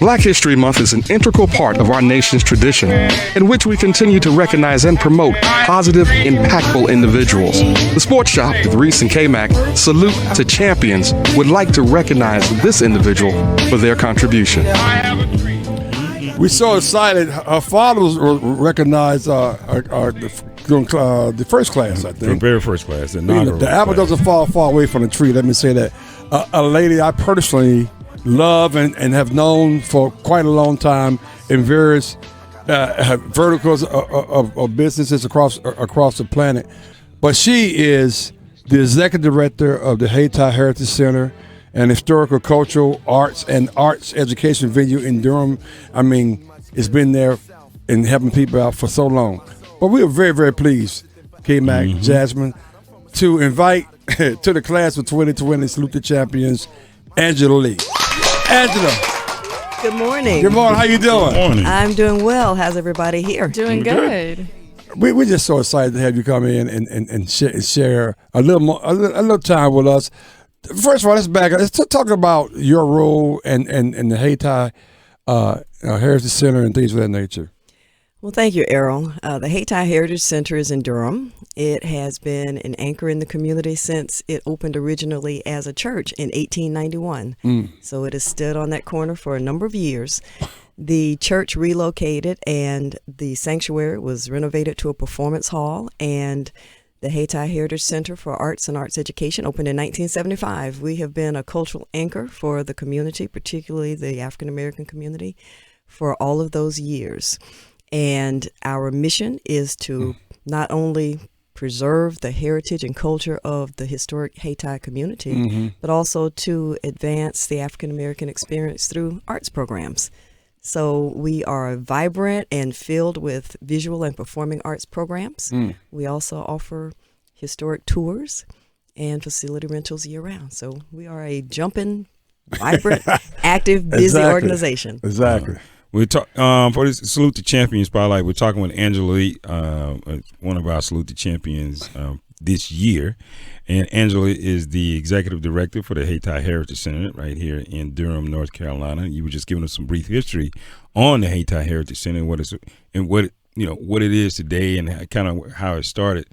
Black History Month is an integral part of our nation's tradition, in which we continue to recognize and promote positive, impactful individuals. The Sports Shop with Reese and K-Mac, Salute to Champions, would like to recognize this individual for their contribution. We're so excited. Our fathers recognized the first class, I think. The very first class. The apple doesn't fall far away from the tree, let me say that. A lady I personally love and have known for quite a long time in various verticals of businesses across the planet. But she is the executive director of the Hayti Heritage Center, an historical, cultural, arts education venue in Durham. I mean, it's been there and helping people out for so long. But we are very, very pleased, K-Mac, Jasmine, to invite to the class of 2020 Salute the Champions, Angela Lee. Angela. Good morning. Good morning. How you doing? Good morning. I'm doing well. How's everybody here? Doing good. We're just so excited to have you come in and share a little time with us. First of all, let's back up. Let's talk about your role and the Hayti Heritage Center and things of that nature. Well, thank you, Errol. The Hayti Heritage Center is in Durham. It has been an anchor in the community since it opened originally as a church in 1891. So it has stood on that corner for a number of years. The church relocated and the sanctuary was renovated to a performance hall, and the Hayti Heritage Center for Arts and Arts Education opened in 1975. We have been a cultural anchor for the community, particularly the African American community, for all of those years. And our mission is to not only preserve the heritage and culture of the historic Hayti community, but also to advance the African American experience through arts programs. So we are vibrant and filled with visual and performing arts programs. We also offer historic tours and facility rentals year-round. So we are a jumping, vibrant, active, busy organization. Exactly. We talk for this Salute the Champions Spotlight. We're talking with Angela Lee, one of our Salute the Champions this year, and Angela is the executive director for the Hayti Heritage Center right here in Durham, North Carolina. You were just giving us some brief history on the Hayti Heritage Center and what it is today and kind of how it started.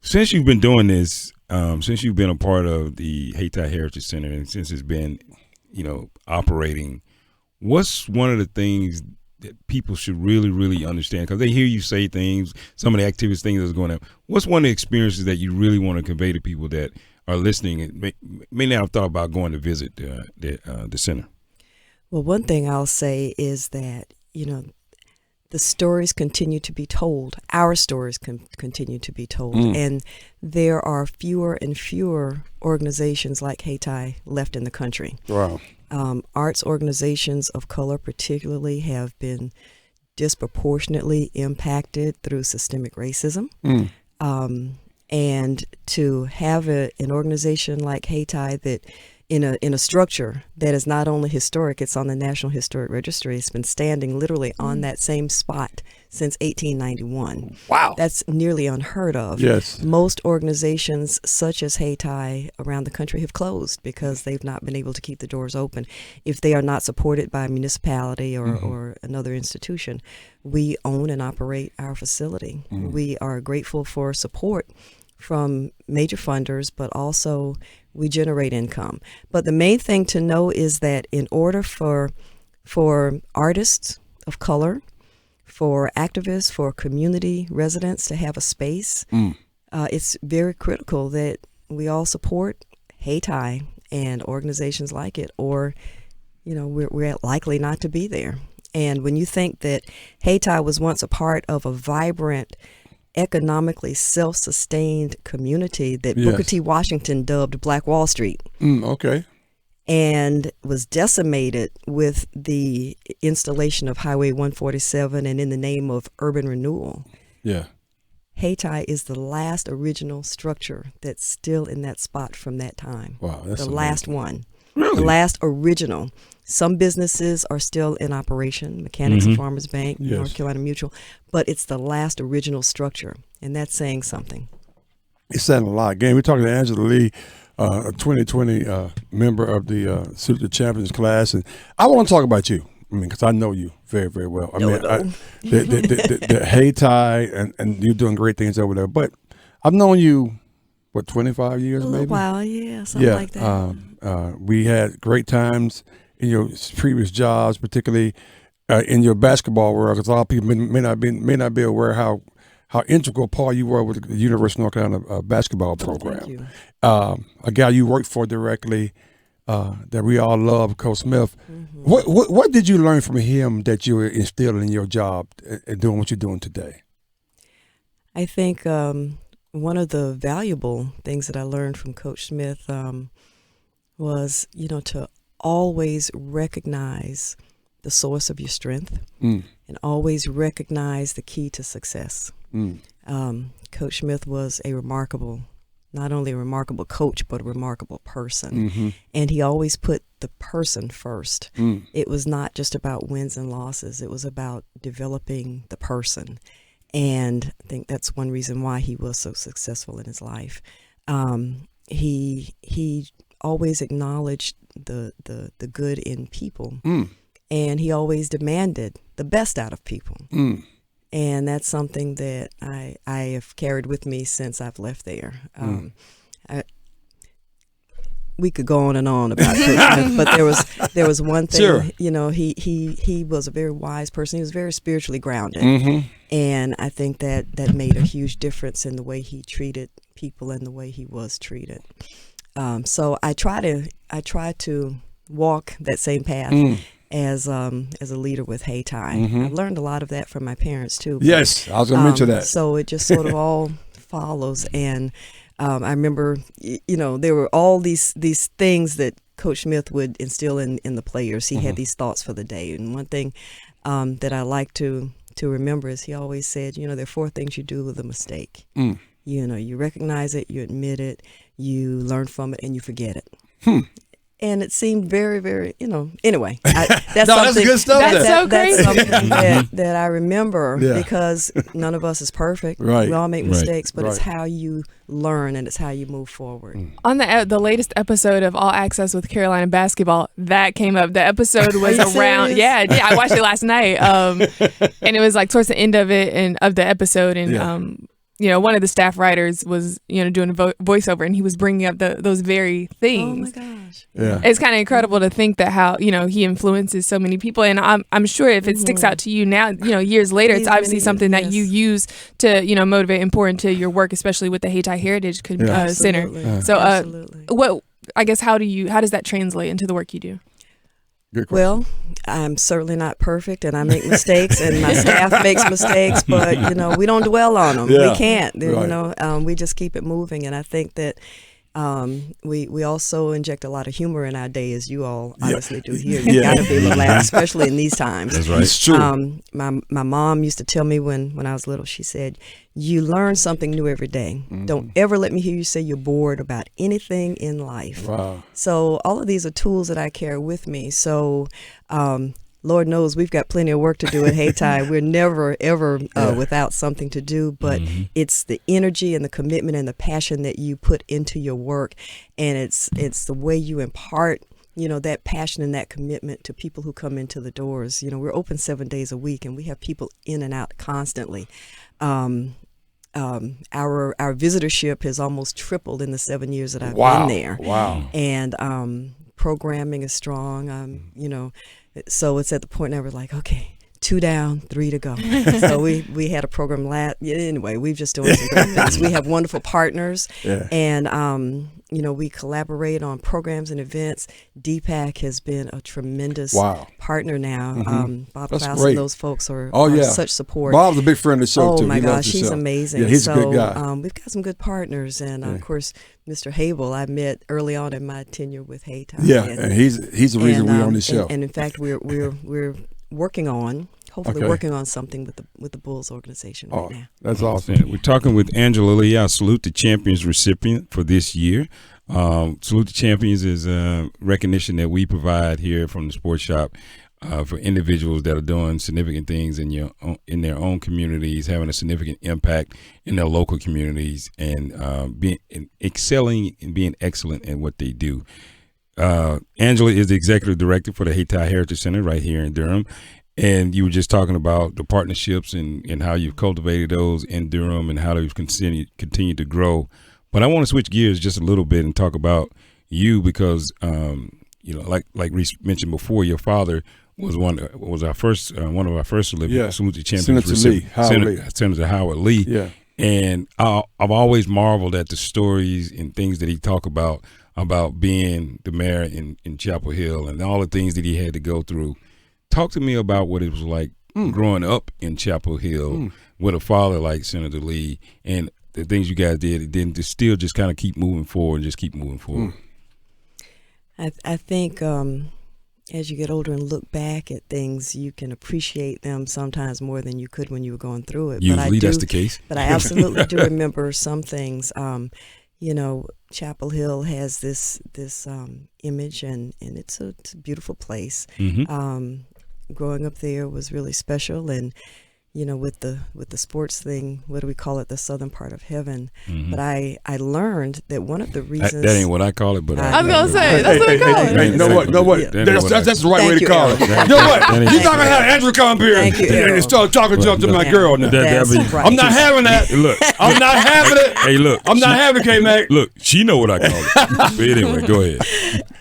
Since you've been doing this, since you've been a part of the Hayti Heritage Center, and since it's been operating, what's one of the things that people should really, really understand? Because they hear you say things, some of the activities, things that's going on. What's one of the experiences that you really want to convey to people that are listening and may not have thought about going to visit the center? Well, one thing I'll say is that, the stories continue to be told. Our stories continue to be told. And there are fewer and fewer organizations like Hayti left in the country. Wow. Arts organizations of color particularly have been disproportionately impacted through systemic racism. And to have an organization like Hayti that in a structure that is not only historic, it's on the National Historic Registry. It's been standing literally on that same spot since 1891. Wow. That's nearly unheard of. Yes. Most organizations such as Hayti around the country have closed because they've not been able to keep the doors open. If they are not supported by a municipality or another institution, we own and operate our facility. We are grateful for support from major funders, but also we generate income. But the main thing to know is that in order for artists of color, for activists, for community residents to have a space, it's very critical that we all support Hayti and organizations like it, or we're likely not to be there. And when you think that Hayti was once a part of a vibrant, economically self-sustained community that Booker T. Washington dubbed Black Wall Street. Okay. And was decimated with the installation of Highway 147 and in the name of urban renewal. Yeah. Hayti is the last original structure that's still in that spot from that time. Wow, that's the amazing. last one. Really? The last original. Some businesses are still in operation, Mechanics and Farmers Bank, North Carolina Mutual, but it's the last original structure, and that's saying something. It's saying a lot. Again, we're talking to Angela Lee, a 2020 member of the Salute the Champions class, and I want to talk about you. I mean, because I know you very, very well. I No, mean, no. the Hayti and you're doing great things over there. But I've known you, what, 25 years A little maybe? while, yeah, something like that. We had great times in your previous jobs, particularly in your basketball world, because a lot of people may not be aware how integral part you were with the University of North Carolina basketball program. Thank you. A guy you worked for directly that we all love, Coach Smith. Mm-hmm. What did you learn from him that you instilled in your job and doing what you're doing today? I think one of the valuable things that I learned from Coach Smith was, to always recognize the source of your strength and always recognize the key to success. Coach Smith was not only a remarkable coach, but a remarkable person. And he always put the person first. It was not just about wins and losses. It was about developing the person. And I think that's one reason why he was so successful in his life. He always acknowledged the good in people. And he always demanded the best out of people. And that's something that I have carried with me since I've left there. We could go on and on about Coach Smith, but there was one thing. Sure. He was a very wise person. He was very spiritually grounded, and I think that made a huge difference in the way he treated people and the way he was treated. So I try to walk that same path. As a leader with Hayti. I've learned a lot of that from my parents too. Yes, I was going to mention that. So it just sort of all follows. And I remember, there were all these things that Coach Smith would instill in the players. He had these thoughts for the day. And one thing that I like to remember is he always said, there are 4 things you do with a mistake. You recognize it, you admit it, you learn from it, and you forget it. And it seemed very, very, anyway. That's good stuff. That's so crazy. That's something that I remember because none of us is perfect. Right. We all make Right. mistakes, but it's Right. how you learn and it's how you move forward. On the latest episode of All Access with Carolina Basketball, that came up. The episode was around. serious? Yeah, I watched it last night. And it was like towards the end of it and of the episode, and one of the staff writers was doing a voiceover, and he was bringing up those very things. Oh my gosh. Yeah. It's kind of incredible to think that how he influences so many people, and I'm sure if it sticks out to you now, years later, it's These obviously many something years, that you yes. use to motivate and pour into your work, especially with the Hayti Heritage Center. Absolutely. So, Absolutely. what I guess how does that translate into the work you do? Good question. Well, I'm certainly not perfect, and I make mistakes, and my staff makes mistakes, but we don't dwell on them. Yeah. We can't. Right. We just keep it moving, and I think that we also inject a lot of humor in our day, as you all obviously do here. You got to be able to laugh, especially in these times. That's right. It's true. My mom used to tell me when I was little, she said, you learn something new every day. Don't ever let me hear you say you're bored about anything in life. Wow. So all of these are tools that I carry with me. So Lord knows we've got plenty of work to do at Hayti. We're never, ever without something to do, but it's the energy and the commitment and the passion that you put into your work, and it's the way you impart that passion and that commitment to people who come into the doors. We're open 7 days a week, and we have people in and out constantly. Our visitorship has almost tripled in the 7 years that I've been there. Wow. And programming is strong. So it's at the point now we're like, okay, 2 down, 3 to go. So we had a program anyway, we've just doing some great things. We have wonderful partners, and we collaborate on programs and events. Deepak has been a tremendous partner now. Bob That's Klaus great. and those folks are such support. Bob's a big friend of the show, too. Oh my He loves gosh, the he's show. amazing. Yeah, he's a good guy. We've got some good partners, and of course, Mr. Hable, I met early on in my tenure with Hayti. Yeah, and he's the reason we're on the show. And in fact, we're working on working on something with the Bulls organization right now. That's awesome. We're talking with Angela Lee, our Salute the Champions recipient for this year. Salute the Champions is a recognition that we provide here from the Sports Shop for individuals that are doing significant things in their own communities, having a significant impact in their local communities, and excelling and being excellent in what they do. Angela is the executive director for the Hayti Heritage Center right here in Durham. And you were just talking about the partnerships and how you've cultivated those in Durham and how they've continued to grow. But I want to switch gears just a little bit and talk about you because, like Reese mentioned before, your father was one of our first Salute champions, Senator Howard Lee. Yeah. And I've always marveled at the stories and things that he talked about being the mayor in Chapel Hill and all the things that he had to go through. Talk to me about what it was like growing up in Chapel Hill with a father like Senator Lee and the things you guys did, and then to still just kind of keep moving forward. I think as you get older and look back at things, you can appreciate them sometimes more than you could when you were going through it. Usually that's the case. But I absolutely do remember some things. Chapel Hill has this image, and it's a beautiful place. Growing up there was really special, and with the sports thing, what do we call it? The southern part of heaven. But I learned that one of the reasons that ain't what I call it, but I was gonna say that's what I call it. Hey, know what? That's the right way to call it. You know what? You're not gonna have Andrew come here and start talking to my girl now. I'm not having that. Look, I'm not having it. Hey, look, I'm not having it, K-Mac. Look, she know what I call it. But anyway, go ahead.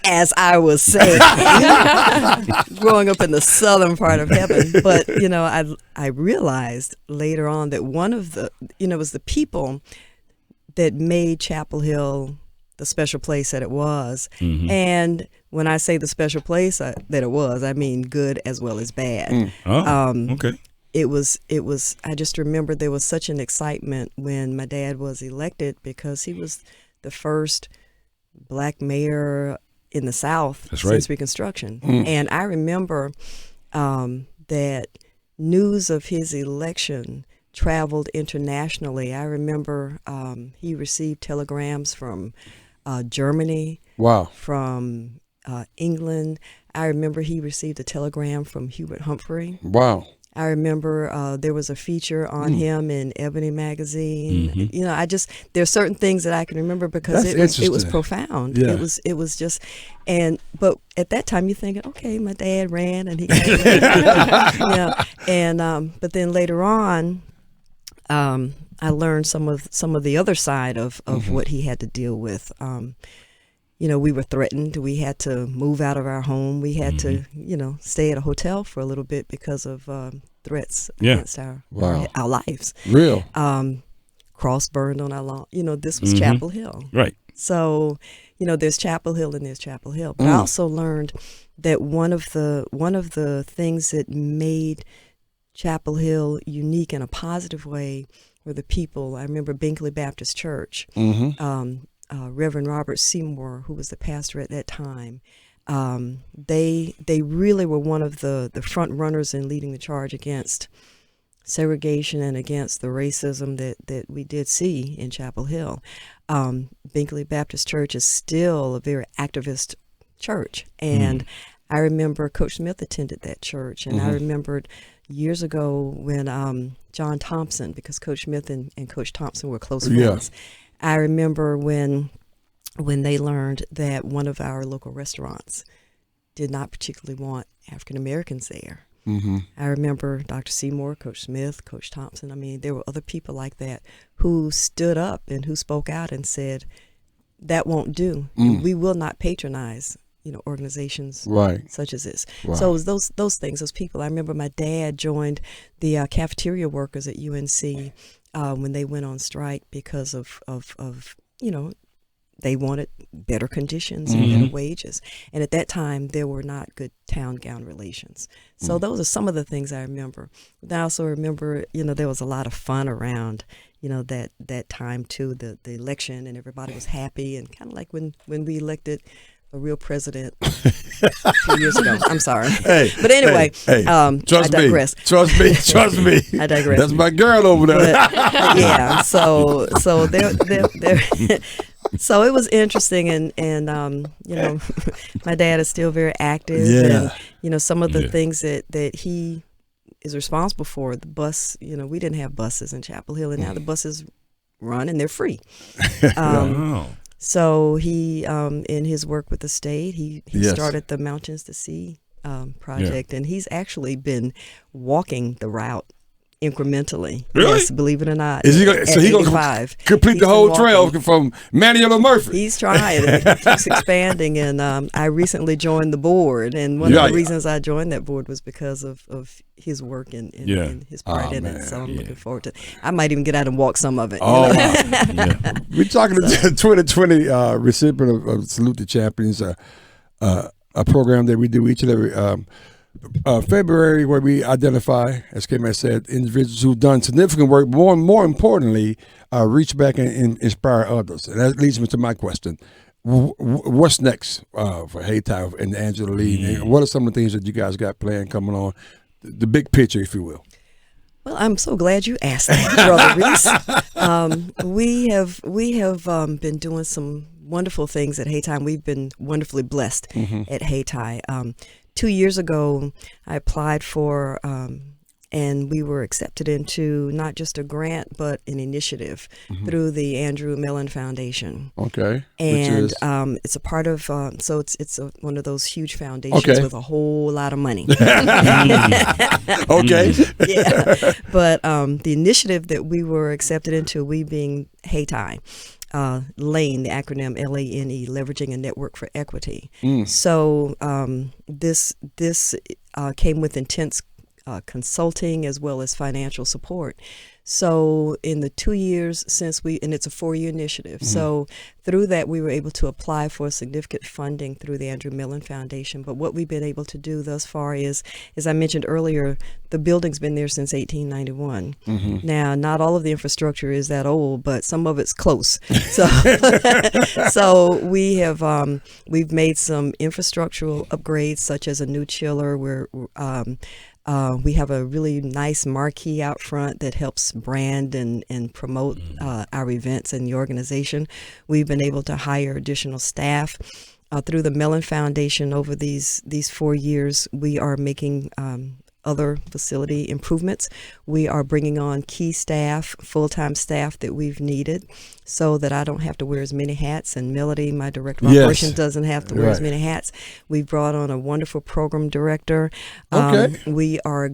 As I was saying, growing up in the southern part of heaven, but I realized later on that one of the it was the people that made Chapel Hill the special place that it was. And when I say the special place that it was, I mean good as well as bad. Okay. It was I just remember there was such an excitement when my dad was elected because he was the first black mayor in the South since Reconstruction. And I remember that news of his election traveled internationally. I remember he received telegrams from Germany, from England. I remember he received a telegram from Hubert Humphrey. Wow. I remember there was a feature on him in Ebony magazine. There's certain things that I can remember because it was profound. Yeah. It was just, but at that time you're thinking, okay, my dad ran and he got elected. But then later on, I learned some of the other side of what he had to deal with. We were threatened. We had to move out of our home. We had to, stay at a hotel for a little bit because of threats against our lives. Real. Cross burned on our lawn. This was Chapel Hill. Right. So, there's Chapel Hill and there's Chapel Hill. But I also learned that one of the things that made Chapel Hill unique in a positive way were the people. I remember Binkley Baptist Church. Reverend Robert Seymour, who was the pastor at that time, they really were one of the front runners in leading the charge against segregation and against the racism that we did see in Chapel Hill. Binkley Baptist Church is still a very activist church, and I remember Coach Smith attended that church, and I remembered years ago when John Thompson, because Coach Smith and Coach Thompson were close friends. I remember when they learned that one of our local restaurants did not particularly want African Americans there. I remember Dr. Seymour, Coach Smith, Coach Thompson. I mean, there were other people like that who stood up and who spoke out and said, that won't do. We will not patronize organizations such as this. So it was those things, those people. I remember my dad joined the cafeteria workers at UNC when they went on strike because of they wanted better conditions and better wages. And at that time, there were not good town-gown relations. So those are some of the things I remember. But I also remember, there was a lot of fun around, that time too, the election, and everybody was happy, and kind of like when we elected a real president a few years ago. I'm sorry. But anyway, I digress. Trust me. I digress. That's my girl over there. But, so there so it was interesting, and my dad is still very active, and some of the things that he is responsible for. The bus, we didn't have buses in Chapel Hill, and now the buses run and they're free. So he, in his work with the state, he Yes. started the Mountains to Sea project, and he's actually been walking the route incrementally. Really? Yes, believe it or not. Is he gonna, at so he gonna 85. complete He's the been whole walking. trail from Manuel to Murphy? He's trying. It keeps expanding, and I recently joined the board. And one of the reasons I joined that board was because of his work and his part in it. So I'm looking forward to. I might even get out and walk some of it. Oh, You know? wow. We're talking to the 2020 recipient of Salute the Champions, a program that we do each and every February, where we identify, as K-Man said, individuals who've done significant work. More importantly, reach back and inspire others. And that leads me to my question: what's next for Hayti and Angela Lee? And what are some of the things that you guys got planned coming on? The big picture, if you will. Well, I'm so glad you asked that, Brother Reese. We have been doing some wonderful things at Hayti. We've been wonderfully blessed at Hayti. 2 years ago, I applied for, and we were accepted into not just a grant, but an initiative through the Andrew Mellon Foundation. Okay. And it's a part of, so it's one of those huge foundations with a whole lot of money. Okay. Yeah. But the initiative that we were accepted into, we being Hayti, LANE, the acronym LANE, Leveraging a Network for Equity. So this came with intense consulting as well as financial support. So in the 2 years since and it's a 4-year initiative. So through that, we were able to apply for significant funding through the Andrew Mellon Foundation. But what we've been able to do thus far is, as I mentioned earlier, the building's been there since 1891. Now, not all of the infrastructure is that old, but some of it's close. So, so we've made some infrastructural upgrades, such as a new chiller. We have a really nice marquee out front that helps brand and promote our events and the organization. We've been able to hire additional staff through the Mellon Foundation. Over these 4 years, we are making other facility improvements. We are bringing on key staff, full-time staff that we've needed, so that I don't have to wear as many hats, and Melody, my director of operations, doesn't have to wear as many hats. We've brought on a wonderful program director. We are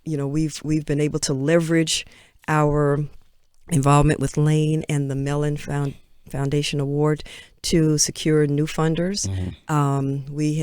we've been able to leverage our involvement with LANE and the Mellon Foundation Award to secure new funders. We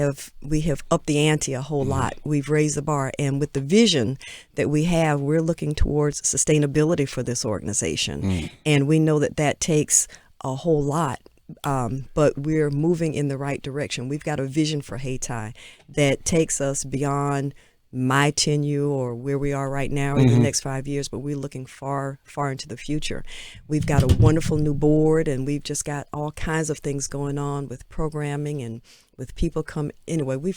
have upped the ante a whole lot. We've raised the bar, and with the vision that we have, we're looking towards sustainability for this organization. And we know that takes a whole lot. But we're moving in the right direction. We've got a vision for Hayti that takes us beyond my tenure or where we are right now in the next 5 years, but we're looking far into the future. We've got a wonderful new board, and we've just got all kinds of things going on with programming and with people coming. Anyway, we're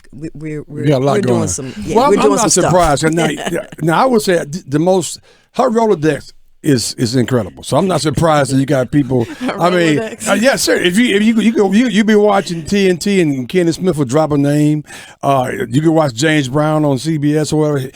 doing some. Yeah, well, we're doing I'm not some surprised. stuff. Now, I would say her Rolodex is incredible. So I'm not surprised that you got people. I mean, yes, sir. If you be watching TNT and Kenny Smith will drop a name. You can watch James Brown on CBS or whatever.